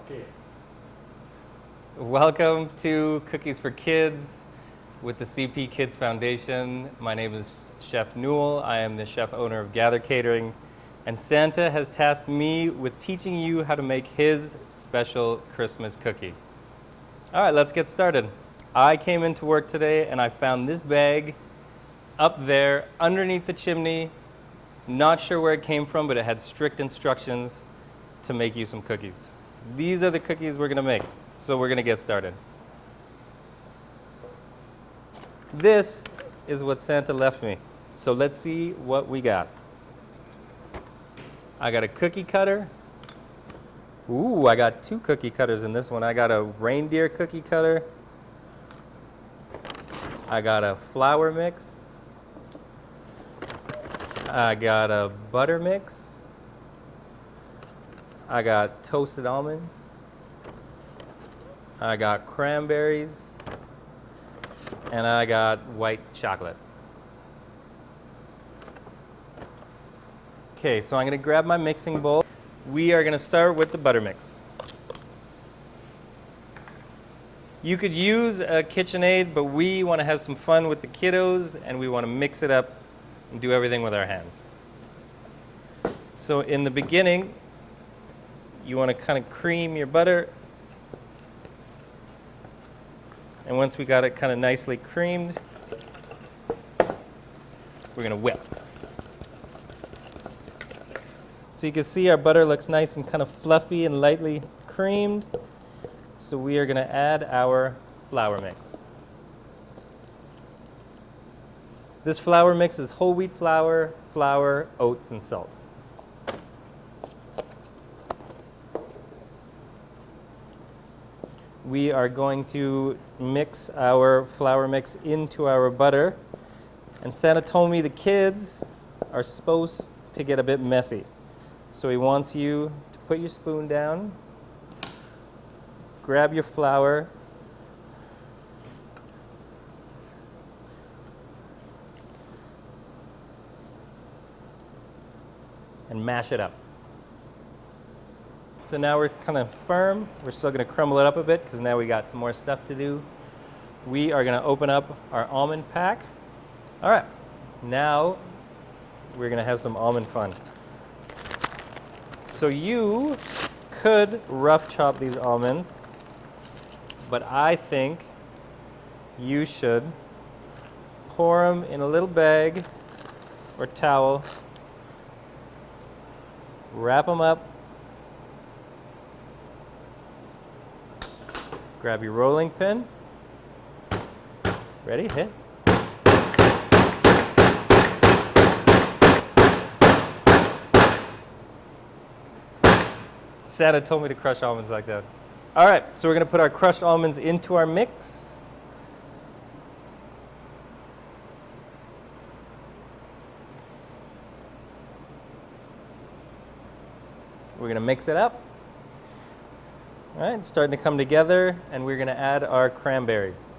Okay. Welcome to Cookies for Kids with the CP Kids Foundation. My name is Chef Newell. I am the chef owner of Gather Catering, and Santa has tasked me with teaching you how to make his special Christmas cookie. All right, let's get started. I came into work today and I found this bag up there underneath the chimney. Not sure where it came from, but it had strict instructions to make you some cookies. These are the cookies we're gonna make, so we're gonna get started. This is what Santa left me, so let's see what we got. I got a cookie cutter. Ooh, I got two cookie cutters in this one. I got a reindeer cookie cutter. I got a flour mix. I got a butter mix. I got toasted almonds. I got cranberries. And I got white chocolate. Okay, so I'm gonna grab my mixing bowl. We are gonna start with the butter mix. You could use a KitchenAid, but we wanna have some fun with the kiddos and we wanna mix it up and do everything with our hands. So in the beginning, you want to kind of cream your butter. And once we got it kind of nicely creamed, we're going to whip. So you can see our butter looks nice and kind of fluffy and lightly creamed. So we are going to add our flour mix. This flour mix is whole wheat flour, oats, and salt. We are going to mix our flour mix into our butter. And Santa told me the kids are supposed to get a bit messy. So he wants you to put your spoon down, grab your flour, and mash it up. So now we're kind of firm. We're still going to crumble it up a bit because now we got some more stuff to do. We are going to open up our almond pack. All right, now we're going to have some almond fun. So you could rough chop these almonds, but I think you should pour them in a little bag or towel, wrap them up, grab your rolling pin. Ready? Hit. Santa told me to crush almonds like that. All right, so we're going to put our crushed almonds into our mix. We're going to mix it up. All right, it's starting to come together, and we're going to add our cranberries.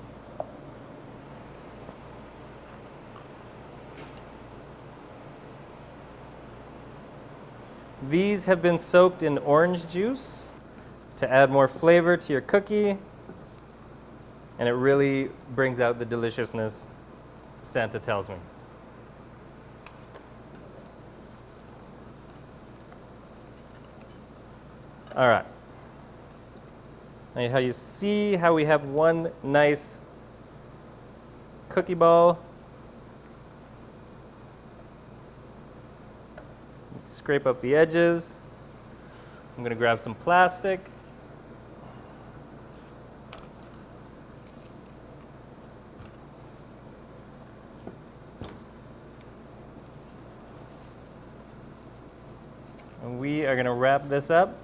These have been soaked in orange juice to add more flavor to your cookie, and it really brings out the deliciousness, Santa tells me. All right. Now how you see how we have one nice cookie ball. Scrape up the edges. I'm going to grab some plastic. And we are going to wrap this up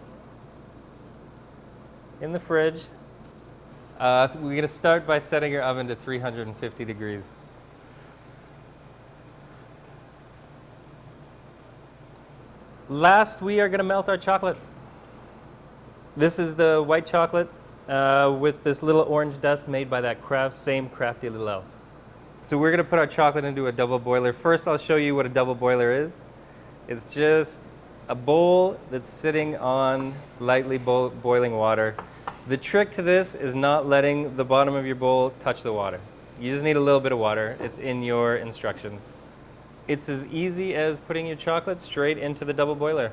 in the fridge. So we're going to start by setting your oven to 350 degrees. Last, we are going to melt our chocolate. This is the white chocolate with this little orange dust made by that same crafty little elf. So we're going to put our chocolate into a double boiler. First, I'll show you what a double boiler is. It's just a bowl that's sitting on lightly boiling water. The trick to this is not letting the bottom of your bowl touch the water. You just need a little bit of water. It's in your instructions. It's as easy as putting your chocolate straight into the double boiler.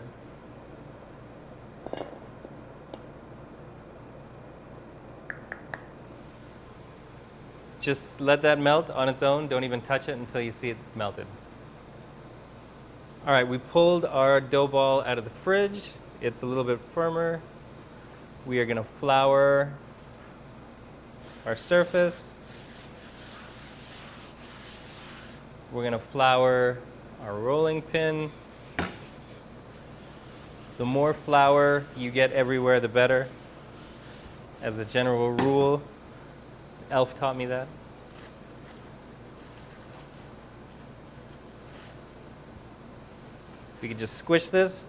Just let that melt on its own. Don't even touch it until you see it melted. All right, we pulled our dough ball out of the fridge. It's a little bit firmer. We are going to flour our surface. We're going to flour our rolling pin. The more flour you get everywhere, the better. As a general rule, Elf taught me that. We could just squish this,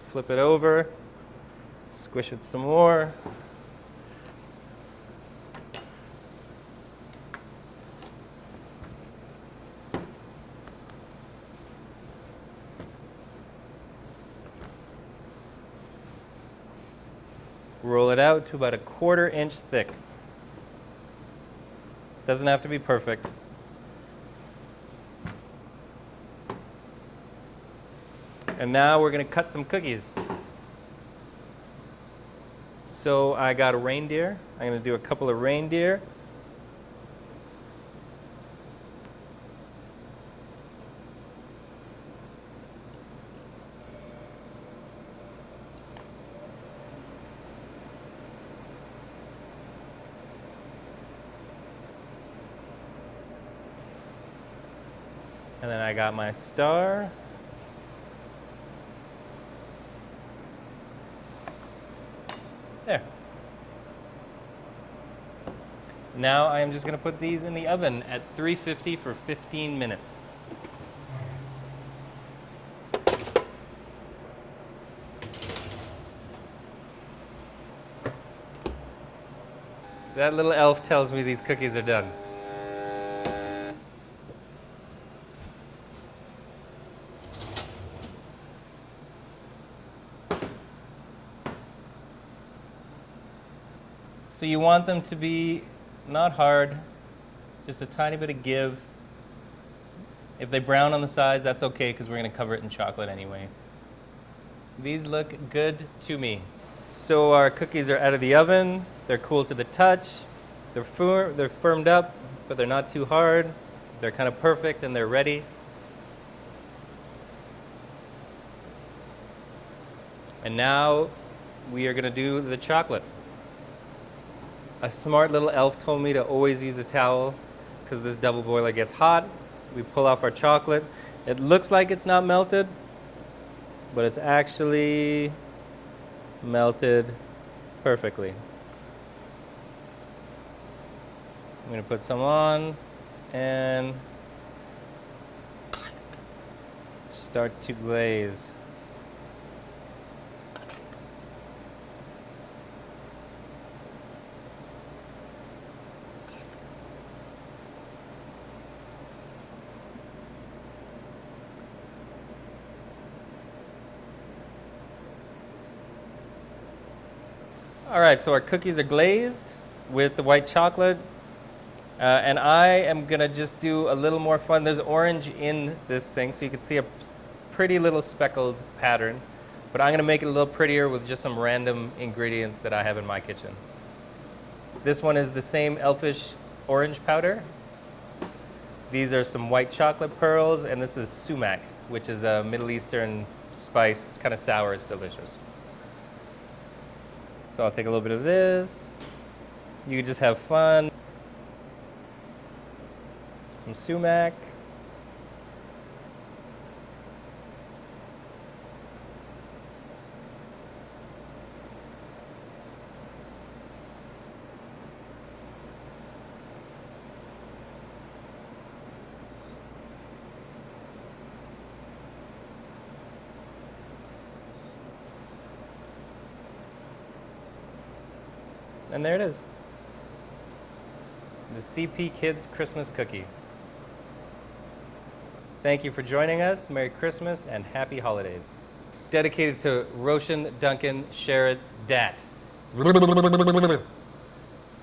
flip it over, squish it some more. Roll it out to about a 1/4 inch thick. Doesn't have to be perfect. And now we're going to cut some cookies. So I got a reindeer. I'm going to do a couple of reindeer. And then I got my star. There. Now I am just going to put these in the oven at 350 for 15 minutes. That little elf tells me these cookies are done. So you want them to be not hard, just a tiny bit of give. If they brown on the sides, that's okay because we're going to cover it in chocolate anyway. These look good to me. So our cookies are out of the oven. They're cool to the touch. They're firmed up, but they're not too hard. They're kind of perfect and they're ready. And now we are going to do the chocolate. A smart little elf told me to always use a towel because this double boiler gets hot. We pull off our chocolate. It looks like it's not melted, but it's actually melted perfectly. I'm going to put some on and start to glaze. All right, so our cookies are glazed with the white chocolate. And I am going to just do a little more fun. There's orange in this thing, so you can see a pretty little speckled pattern. But I'm going to make it a little prettier with just some random ingredients that I have in my kitchen. This one is the same elfish orange powder. These are some white chocolate pearls, and this is sumac, which is a Middle Eastern spice. It's kind of sour, it's delicious. So I'll take a little bit of this. You can just have fun. Some sumac. And there it is. The CP Kids Christmas cookie. Thank you for joining us. Merry Christmas and Happy Holidays. Dedicated to Roshan Duncan Sherrod Dat.